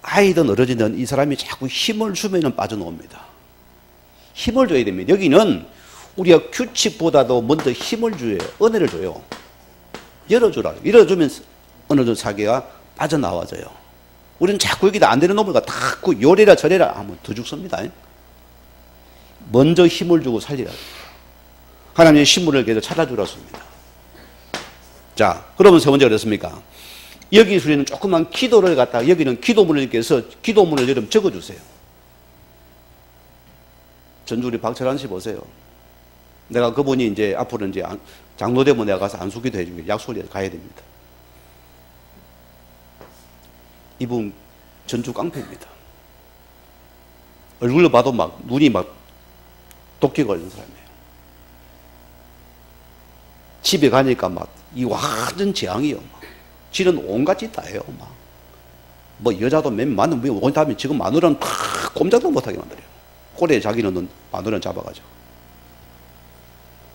[SPEAKER 1] 아이든 어르신든 이 사람이 자꾸 힘을 주면은 빠져나옵니다. 힘을 줘야 됩니다. 여기는 우리가 규칙보다도 먼저 힘을 줘요. 은혜를 줘요. 열어주라. 열어주면 어느 정도 사기가 빠져나와져요. 우리는 자꾸 여기다 안 되는 놈을 자꾸 요래라 저래라 하면 더 죽습니다. 먼저 힘을 주고 살리라. 하나님의 신분을 계속 찾아주라습니다. 자, 그러면 세 번째 어떻습니까? 여기 우리는 조그만 기도를 갖다가 여기는 기도문을 이렇게 해서 기도문을 여러분 적어주세요. 전주 우리 박철환 씨 보세요. 내가 그분이 이제 앞으로 이제 장로되면 내가 가서 안수기도 해주면 약속을 가야 됩니다. 이분 전주 깡패입니다. 얼굴로 봐도 막 눈이 막 도끼 걸린 사람이에요. 집에 가니까 막 이 완전 재앙이요. 막. 지는 온갖 짓 다 해요. 막. 뭐 여자도 맨 많은 온 다음에 지금 마누라는 다 꼼짝도 못하게 만들어요. 꼬리에 자기는 마누라는 잡아가지고.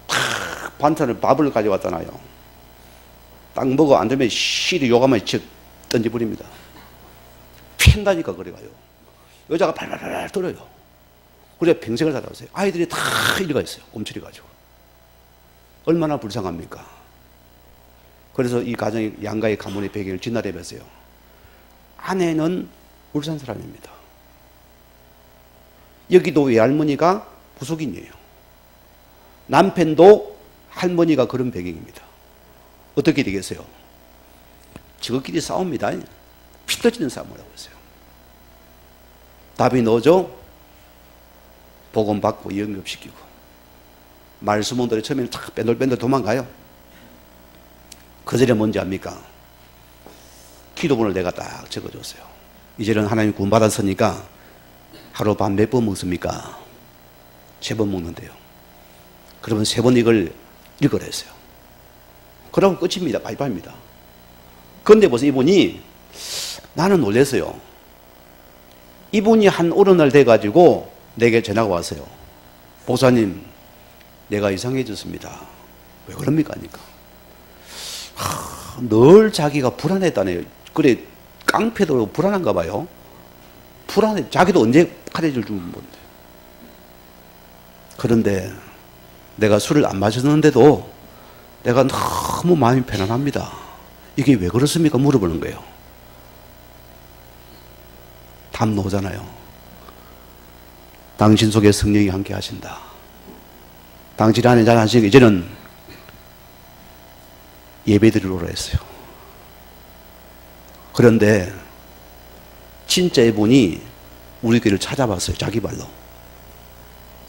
[SPEAKER 1] 다 반찬을 밥을 가져왔잖아요. 딱 먹어 앉으면 시리 요가만 쳐 던져버립니다. 팬다니까 그래가요. 여자가 발발발 떨어요. 그래 평생을 살아왔어요. 아이들이 다 일가 있어요. 꼼치리 가지고. 얼마나 불쌍합니까? 그래서 이 가정의 양가의 가문의 배경을 진단해봤어요. 아내는 울산 사람입니다. 여기도 외할머니가 부속인이에요. 남편도 할머니가 그런 배경입니다. 어떻게 되겠어요? 저것끼리 싸웁니다. 피 터지는 싸움을 하고 있어요. 답이 뭐죠? 복음 받고 영접시키고 말씀은 들어 처음에는 탁 뺀돌뺀돌 도망가요. 그 전에 뭔지 압니까? 기도문을 내가 딱 적어줬어요. 이제는 하나님 구원 받았으니까 하루 밥 몇 번 먹습니까? 3번 먹는데요. 그러면 3번 이걸 읽으라 했어요. 그러고 끝입니다. 바이바이입니다. 그런데 벌써 이분이 나는 놀랐어요. 이분이 한 어느 날 돼가지고 내게 전화가 왔어요. 목사님, 내가 이상해졌습니다. 왜 그럽니까? 하니까. 늘 자기가 불안했다네요. 그래, 깡패도 불안한가 봐요. 불안해. 자기도 언제 카레를 주면 뭔데. 그런데 내가 술을 안 마셨는데도 내가 너무 마음이 편안합니다. 이게 왜 그렇습니까? 물어보는 거예요. 답 나오잖아요. 당신 속에 성령이 함께 하신다. 당신 안에 잘 하시니까 이제는 예배 드리러 오라 했어요. 그런데 진짜 이분이 우리 교회를 찾아봤어요. 자기 발로.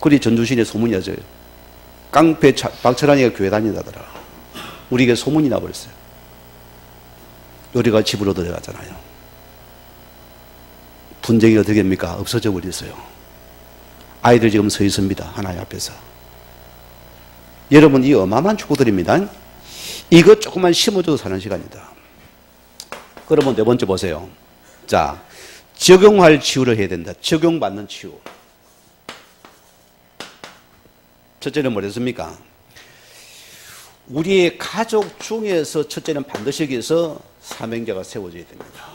[SPEAKER 1] 그리 전주시내 소문이 나죠. 깡패 박철환이가 교회 다닌다더라. 우리 교회 소문이 나버렸어요. 우리가 집으로 들어가잖아요. 분쟁이 어떻게 됩니까? 없어져 버렸어요. 아이들 지금 서 있습니다. 하나님 앞에서. 여러분, 이 어마어마한 축복들입니다. 이것 조금만 심어줘도 사는 시간이다. 그러면 네 번째 보세요. 자, 적용할 치유를 해야 된다. 적용받는 치유. 첫째는 뭐랬습니까? 우리의 가족 중에서 첫째는 반드시 여기서 사명자가 세워져야 됩니다.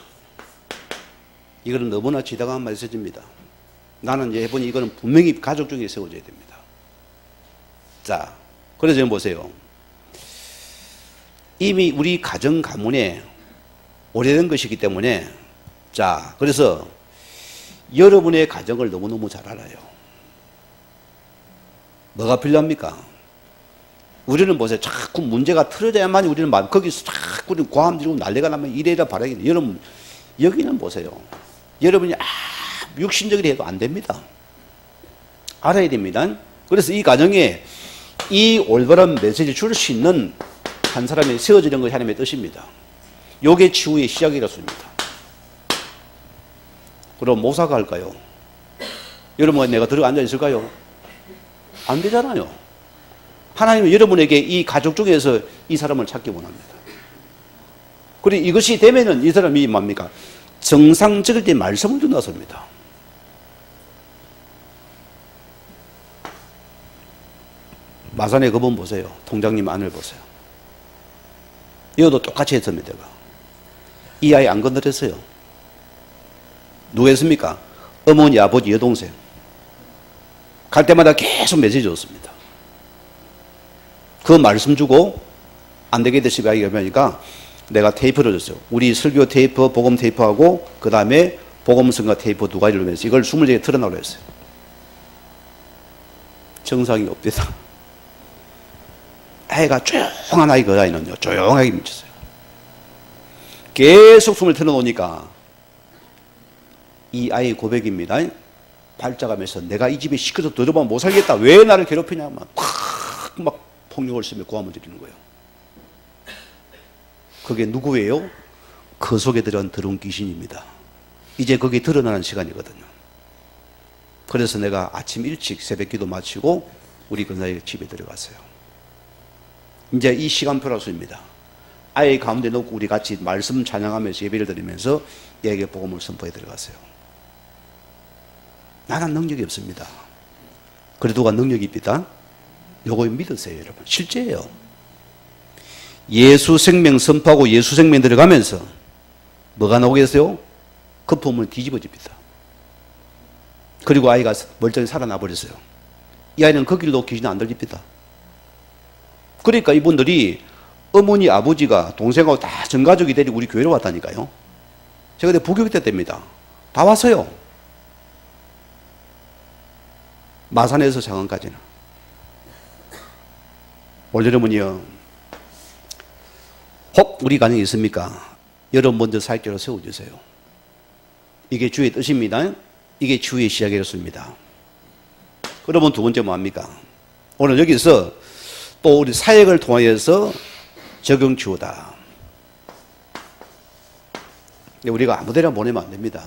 [SPEAKER 1] 이거는 너무나 지당한 메시지입니다. 나는 이제 해보니 이거는 분명히 가족 중에 세워져야 됩니다. 자, 그래서 지금 보세요. 이미 우리 가정 가문에 오래된 것이기 때문에, 자, 그래서 여러분의 가정을 너무너무 잘 알아요. 뭐가 필요합니까? 우리는 보세요. 자꾸 문제가 틀어져야만 우리는 거기서 자꾸 고함 지르고 난리가 나면 이래라 바라기. 여러분, 여기는 보세요. 여러분이 육신적으로 해도 안 됩니다. 알아야 됩니다. 그래서 이 가정에 이 올바른 메시지를 줄 수 있는 한 사람이 세워지는 것이 하나님의 뜻입니다. 요게 치유의 시작이라습니다. 그럼 모사가 할까요? 여러분, 내가 들어 앉아 있을까요? 안 되잖아요. 하나님은 여러분에게 이 가족 중에서 이 사람을 찾기 원합니다. 그리고 이것이 되면은 이 사람이 뭡니까? 정상적일 때 말씀을 준다습니다. 마산의 그분 보세요. 통장님 아내를 보세요. 이것도 똑같이 했습니다. 이 아이 안 건드렸어요. 누구 했습니까? 어머니, 아버지, 여동생. 갈 때마다 계속 메시지 줬습니다. 그 말씀 주고 안 되게 되시가 하니까 내가 테이프를 줬어요. 우리 설교 테이프, 복음 테이프하고 그 다음에 복음성과 테이프 두 가지를 내서 이걸 20개에 틀어놓으려 했어요. 정상이 없대다. 아이가 조용한 아이, 그 아이는요, 조용하게 미쳤어요. 계속 숨을 틀어놓으니까 이 아이의 고백입니다. 발작하면서 내가 이 집에 시끄러워 들어보면 못 살겠다. 왜 나를 괴롭히냐. 막 폭력을 쓰며 고함을 지르는 거예요. 그게 누구예요? 그 속에 들어간 더러운 귀신입니다. 이제 그게 드러나는 시간이거든요. 그래서 내가 아침 일찍 새벽 기도 마치고 우리 근사의 집에 들어갔어요. 이제 이 시간표라서입니다. 아이 가운데 놓고 우리 같이 말씀 찬양하면서 예배를 드리면서 얘에게 복음을 선포해 들어갔어요. 나는 능력이 없습니다. 그래도 누가 능력이 있다? 요거 믿으세요, 여러분. 실제예요. 예수 생명 선포하고 예수 생명 들어가면서 뭐가 나오겠어요? 거품은 뒤집어집니다. 그리고 아이가 멀쩡히 살아나 버렸어요. 이 아이는 그 길로 귀신 안 들립니다. 그러니까 이분들이 어머니, 아버지가 동생하고 다 전가족이 데리고 우리 교회로 왔다니까요. 제가 그때 부교육 때 때입니다. 다 왔어요. 마산에서 장안까지는. 올 여러분이요, 혹 우리 가정에 있습니까? 여러분 먼저 살교로 세워주세요. 이게 주의 뜻입니다. 이게 주의 시작이었습니다. 그러면 두 번째 뭐합니까? 오늘 여기서 또 우리 사역을 통하여서 적용 치유다. 우리가 아무데나 보내면 안 됩니다.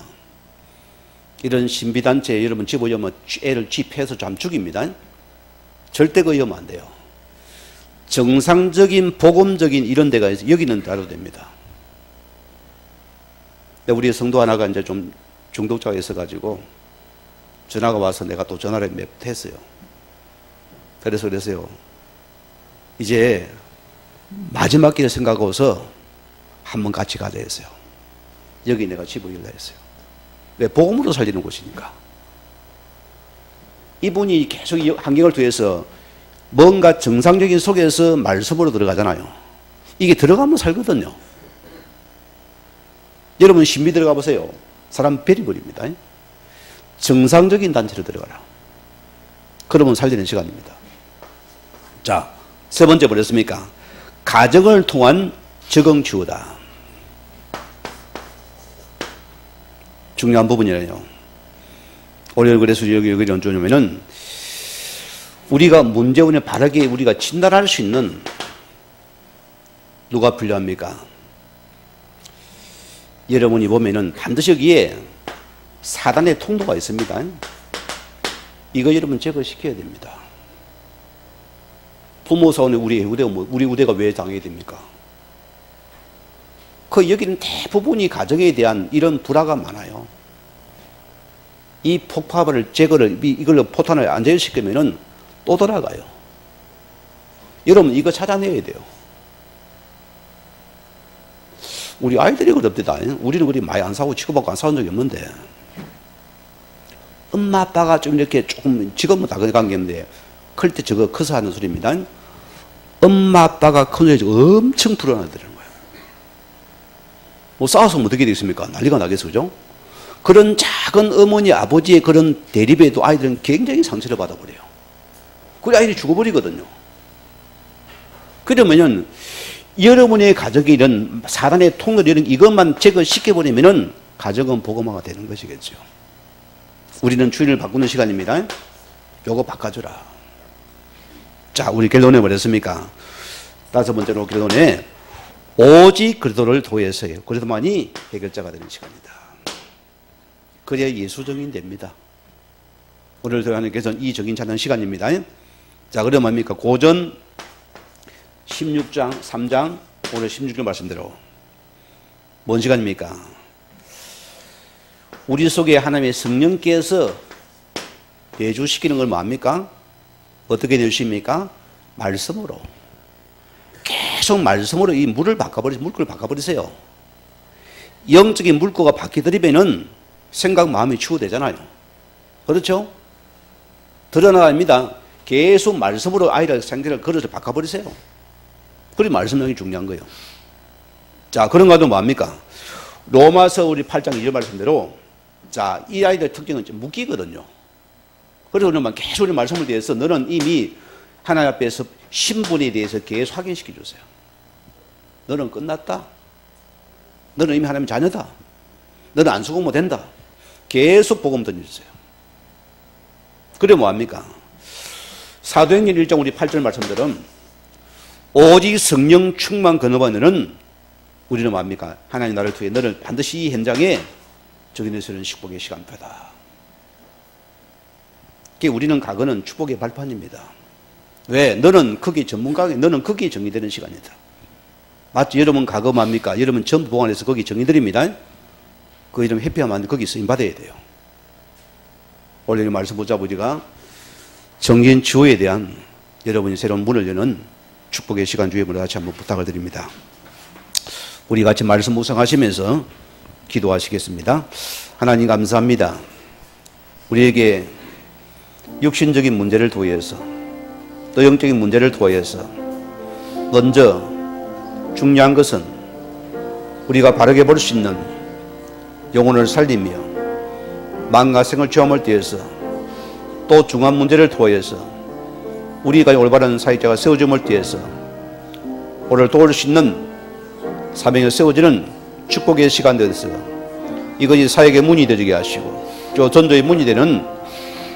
[SPEAKER 1] 이런 신비단체에 여러분 집어오면 애를 집해서 좀 죽입니다. 절대 그러면 안 돼요. 정상적인 복음적인 이런 데가 있어요. 여기는 다뤄도 됩니다. 우리 성도 하나가 이제 좀 중독자가 있어가지고 전화가 와서 내가 또 전화를 몇 번 했어요. 그래서 그랬어요. 이제 마지막 길을 생각하고서 한번 같이 가자 했어요. 여기 내가 집어일라 했어요. 왜? 복음으로 살리는 곳이니까. 이분이 계속 이 환경을 통해서 뭔가 정상적인 속에서 말씀으로 들어가잖아요. 이게 들어가면 살거든요. 여러분 신비 들어가 보세요. 사람 베리버립니다. 정상적인 단체로 들어가라. 그러면 살리는 시간입니다. 자, 세 번째 뭐랬습니까? 가정을 통한 적응 치유다. 중요한 부분이에요. 오늘 그래서 여기 연주냐면은 우리가 문제원에 바르게 우리가 진단할 수 있는 누가 필요합니까? 여러분이 보면은 반드시 여기에 사단의 통로가 있습니다. 이거 여러분 제거시켜야 됩니다. 부모 사원의 우리 우대가 왜 당해야 됩니까? 그 여기는 대부분이 가정에 대한 이런 불화가 많아요. 이 폭파를 이걸 포탄을 안 제거시키면은 또 돌아가요. 여러분 이거 찾아내야 돼요. 우리 아이들이 그럽니다. 우리는 그리 많이 안 싸우고 치고받고 안 싸운 적이 없는데 엄마 아빠가 좀 이렇게 조금 지금은 다 그런 관계인데 클 때 저거 커서 하는 소리입니다. 엄마 아빠가 큰 소리 엄청 불어나더라는 거예요. 뭐 싸워서 어떻게 되겠습니까? 난리가 나겠어, 그죠? 그런 작은 어머니 아버지의 그런 대립에도 아이들은 굉장히 상처를 받아버려요. 그래 아이들이 죽어버리거든요. 그러면은 여러분의 가족이 이런 사단의 통로 이런 이것만 제거시켜버리면은 가정은 복음화가 되는 것이겠죠. 우리는 주의를 바꾸는 시간입니다. 요거 바꿔주라. 자, 우리 결론해 버렸습니까? 다섯 번째로 결론에 오직 그리스도를 통해서요. 그리스도만이 해결자가 되는 시간이다. 그래야 예수 정인 됩니다. 오늘 하나님께서는 이 정인 찾는 시간입니다. 자, 그러면 뭡니까? 고전 16장 3장 오늘 16절 말씀대로 뭔 시간입니까? 우리 속에 하나님의 성령께서 내주시키는 걸 뭐합니까? 어떻게 내주십니까? 말씀으로. 계속 말씀으로 이 물을 바꿔버리세요. 영적인 물꼬가 바뀌더리면은 생각, 마음이 치유되잖아요. 그렇죠? 드러나갑니다. 계속 말씀으로 아이를 상태를 그릇을 바꿔버리세요. 그게 말씀력이 중요한 거예요. 자, 그런 것도 뭐합니까? 로마서 우리 8장 2절 말씀대로 자, 이 아이들 특징은 좀 묶이거든요. 그래서 우리는 계속 우리 말씀을 대해서 너는 이미 하나님 앞에서 신분에 대해서 계속 확인시켜 주세요. 너는 끝났다. 너는 이미 하나님의 자녀다. 너는 안 죽으면 된다. 계속 복음 던져주세요. 그래 뭐합니까? 사도행전 1장 우리 8절 말씀들은 오직 성령 충만 건너받는 우리는 뭐합니까? 하나님 나를 통해 너를 반드시 이 현장에 적용해서는 축복의 시간표다. 우리는 과거는 축복의 발판입니다. 왜? 너는 거기 전문가게, 너는 거기에 정의되는 시간이다. 맞죠? 여러분 과거 뭡니까? 여러분 전부 보관해서 거기 정의드립니다. 그 이름 회피하면 거기 쓰임 받아야 돼요. 오늘 말씀 보자 우리가 정기인 주호에 대한 여러분이 새로운 문을 여는 축복의 시간 주임으로 같이 한번 부탁을 드립니다. 우리 같이 말씀 묵상하시면서 기도하시겠습니다. 하나님 감사합니다. 우리에게 육신적인 문제를 통해서 또 영적인 문제를 통해서 먼저 중요한 것은 우리가 바르게 볼 수 있는 영혼을 살리며 마음과 생을 체험을 통해서 또 중요한 문제를 통해서 우리가 올바른 사역자가 세워짐을 통해서 오늘 도울 수 있는 사명이 세워지는 축복의 시간 되어서 이것이 사역의 문이 되게 하시고 또 전도의 문이 되는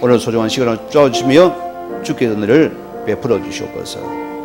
[SPEAKER 1] 오늘 소중한 시간을 주시며 주께서 은혜를 베풀어 주시옵소서.